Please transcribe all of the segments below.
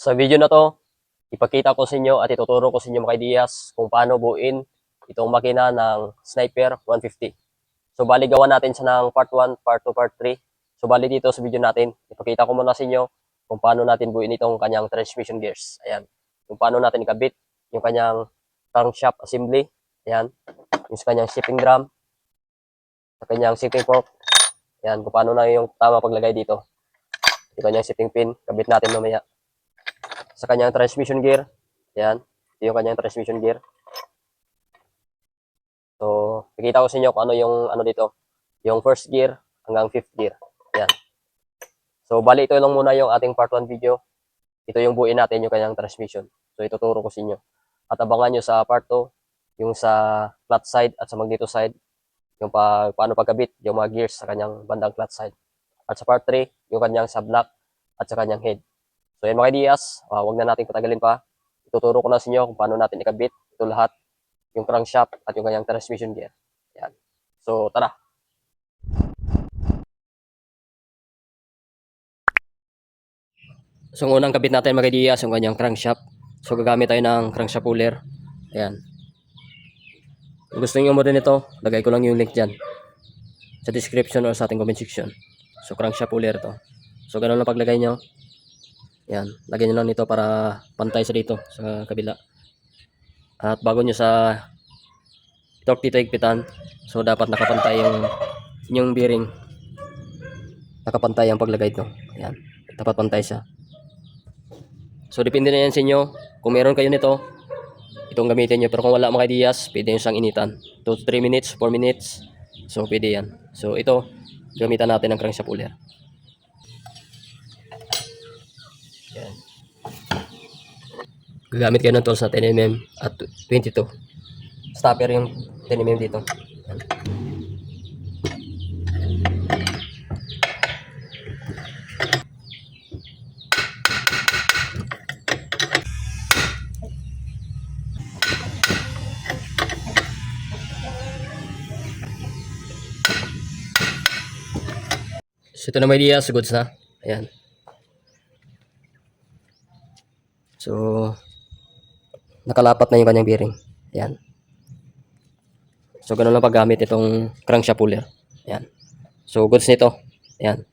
Sa video na to, ipakita ko sa inyo at ituturo ko sa inyo mga ideas kung paano buuin itong makina ng Sniper 150. So bali gawa natin siya ng part 1, part 2, part 3. So bali dito sa video natin, ipakita ko muna sa inyo kung paano natin buuin itong kanyang transmission gears. Ayan. Kung paano natin ikabit yung kanyang crankshaft assembly. Ayan. Yung sa kanyang shipping drum. Sa kanyang shipping fork. Ayan. Kung paano na yung tama paglagay dito. Yung kanyang shipping pin. Kabit natin mamaya. Sa kanyang transmission gear. Ayan. Ito yung kanyang transmission gear. So, nakita ko sa inyo kung ano yung ano dito. Yung first gear hanggang fifth gear. Ayan. So, bali ito lang muna yung ating part 1 video. Ito yung buuin natin yung kanyang transmission. So, ituturo ko sa inyo. At abangan nyo sa part 2, yung sa clutch side at sa magneto side, yung paano pagkabit, yung mga gears sa kanyang bandang clutch side. At sa part 3, yung kanyang sa block at sa kanyang head. So, yan mga ideas. Huwag na natin patagalin pa. Ituturo ko na sa inyo kung paano natin ikabit ito lahat, yung crankshaft at yung kanyang transmission gear. Yan. So, tara. So, unang kabit natin mga ideas, yung kanyang crankshaft. So, gagamit tayo ng crankshaft puller. Ayan. Kung gusto niyo mo rin ito, lagay ko lang yung link dyan sa description or sa ating comment section. So, crankshaft puller to. So, ganun lang paglagay nyo. Ayan. Lagyan nyo lang nito para pantay sa dito, sa kabila. At bago nyo sa torque dito higpitan, so dapat nakapantay yung bearing. Nakapantay ang paglagay ito. Ayan. Dapat pantay siya. So, depende na yan sa inyo. Kung meron kayo nito, itong gamitin nyo. Pero kung wala mga ideas, pwede nyo siyang initan. 2 to 3 minutes, 4 minutes. So, pwede yan. So, ito, gamitan natin ng crankshaft puller. Yan. Gagamit kayo ng tools na 10mm at 22. Stopper yung 10mm dito. Yan. So, ito na may ideas. Goods na. Ayan. So, nakalapat na yung kanyang bearing. Ayan. So, ganun lang paggamit itong crankshaft puller. Ayan. So, goods nito. Ayan.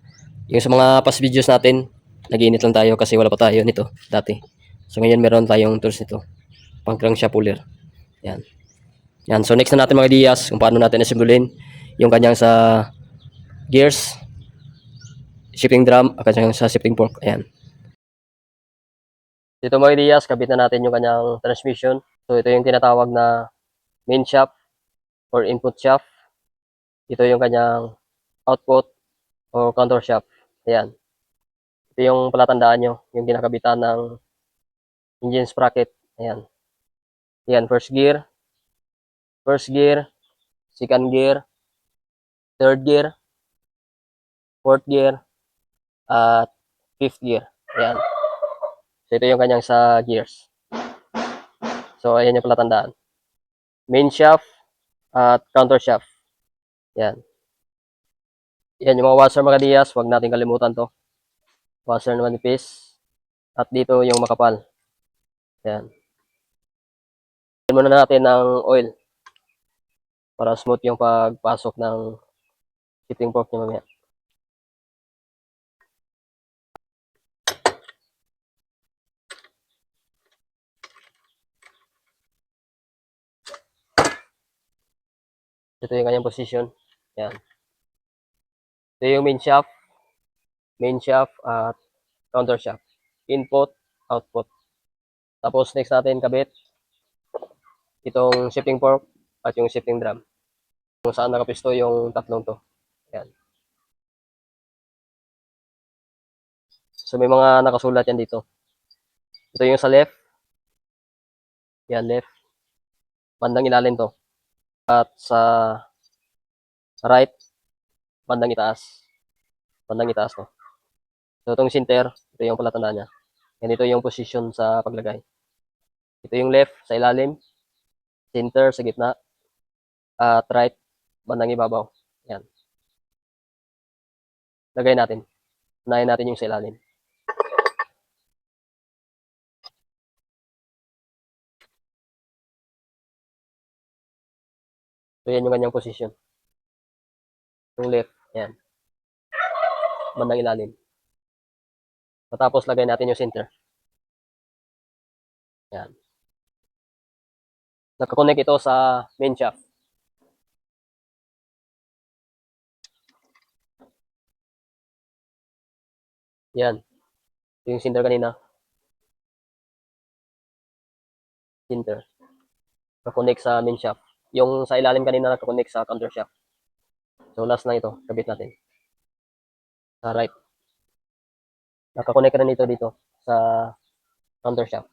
Yung sa mga past videos natin, nag-iinit lang tayo kasi wala pa tayo nito dati. So, ngayon meron tayong tools nito. Pang crankshaft puller. Ayan. Ayan. So, next na natin mga ideas kung paano natin assemblin yung kanyang sa gears, shipping drum, at kanyang sa shipping fork. Ayan. Dito mga ideas, kabit na natin yung kanyang transmission. So, ito yung tinatawag na main shaft or input shaft. Ito yung kanyang output or counter shaft. Ayan. Ito yung palatandaan nyo, yung kinakabitan ng engine sprocket. Ayan. Ayan, first gear, second gear, third gear, fourth gear, at fifth gear. Ayan. So, ito yung kanyang sa gears. So, ayan yung palatandaan. Main shaft at counter shaft. Ayan. Ayan yung mga washer mga dias. Huwag natin kalimutan to. Washer na manipis. At dito yung makapal. Ayan. Ayan muna natin ng oil para smooth yung pagpasok ng shipping fork niya mamaya. Ito yung kanyang position. Ayan. Ito yung main shaft at counter shaft. Input, output. Tapos next natin kabit itong shipping fork at yung shipping drum. Kung saan nakapisto yung tatlong to. Ayan. So may mga nakasulat yan dito. Ito yung sa left. Yan, left. Bandang ilalim to. At sa right, bandang itaas. Bandang itaas to. So itong center, ito yung palatandaan niya. Yan ito yung position sa paglagay. Ito yung left sa ilalim, center sa gitna, at right, bandang ibabaw. Yan. Lagay natin. Unahin natin yung sa ilalim. So, yan yung kanyang position. Yung left, yan. Bandang ilalim. Matapos, lagay natin yung center. Yan. Nakakonect ito sa main shaft. Yan. Yung center kanina. Center. Nakakonect sa main shaft. Yung sa ilalim kanina nakakonect sa counter shaft. So, last na ito. Kabit natin. Sa right. Nakakonect rin ito dito sa counter shaft.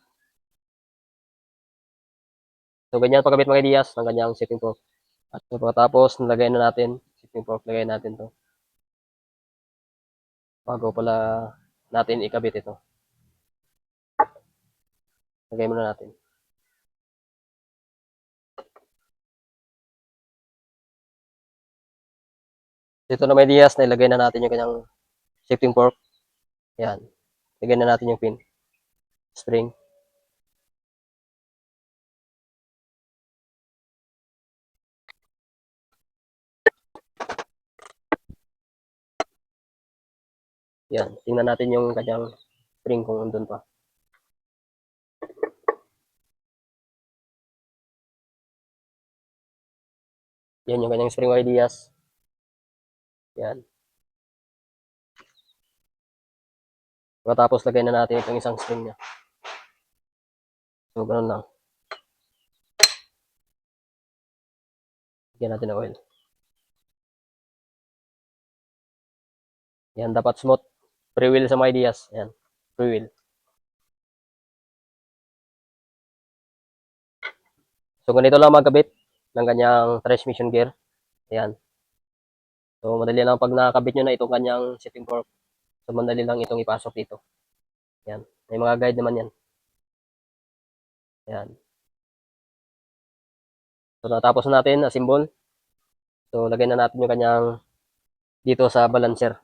So, ganyan pagkabit mga ideas ng ganyang shipping fork. At so, pagkatapos, nalagay na natin, shipping fork, lagay natin to. Bago pala natin ikabit ito. Lagay muna natin. Dito na may ideas, nailagay na natin yung kanyang shipping fork. Yan. Lagay na natin yung pin. Spring. Yan. Tingnan natin yung kanyang spring kung andun pa. Yan yung kanyang spring ideas. Yan. Pagkatapos lagay na natin itong isang spring niya. So, ganun lang. Lagyan natin ng oil. Yan, dapat smooth. Pre-wheel sa mga ideas. Yan. Pre-wheel. So, ganito lang magkabit ng kanyang transmission gear. Ayan. So, madali lang pag nakakabit nyo na itong kanyang shipping fork. So, madali lang itong ipasok dito. Ayan. May mga guide naman yan. Ayan. So, natapos na natin, assemble. So, lagay na natin yung kanyang dito sa balancer.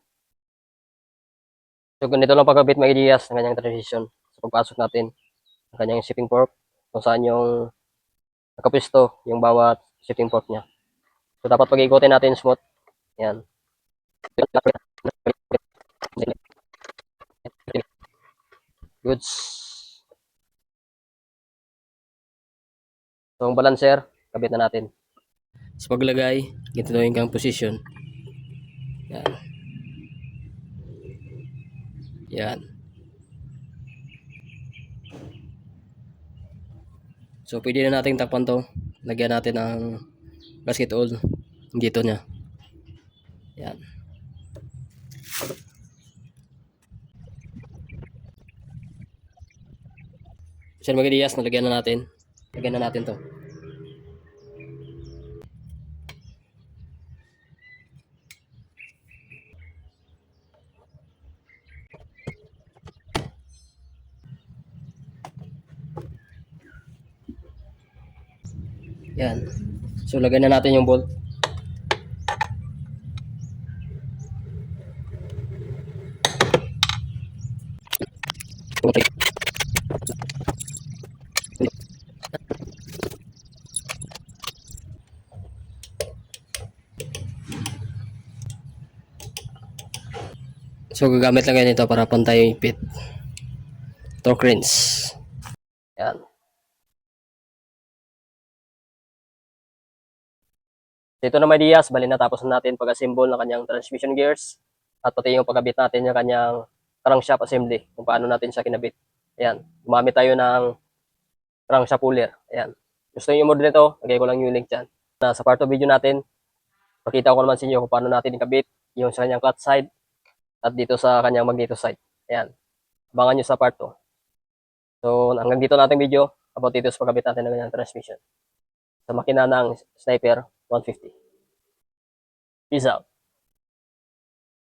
So, ganito lang pagkabit mga ideas ng kanyang transition. So, pagpasok natin ng kanyang shipping fork, kung saan yung nakapisto yung bawat shipping fork niya. So, dapat pag-ikutin natin smooth. Ayan. Goods. So, ang balancer, kabit na natin. Sa paglagay, ganito yung kang position. Yan. Yan. So, pwede na nating takpan to. Lagyan natin ng gasket oil dito niya. Yan. Sir Magdias, nalagyan na natin. Lagyan na natin to. Yan. So, lagyan na natin yung bolt. Okay. So, gagamit lang ganito para pantay yung ipit. Torque wrench. Yan. Dito na may Diaz, bali na tapos na natin pag-assemble ng kanyang transmission gears at pati yung pagkabit natin yung kanyang crankshaft assembly kung paano natin siya kinabit. Ayan. Gumamit tayo ng crankshaft puller. Ayan. Gusto niyo mo dito, lagay ko lang yung link dyan. Sa part of video natin, pakita ko naman sa inyo kung paano natin ikabit yung sa kanyang clutch side at dito sa kanyang magneto side. Ayan. Abangan nyo sa part 2. So, hanggang dito natin video about dito sa pagkabit natin ng kanyang transmission sa makina ng Sniper 150. Peace out.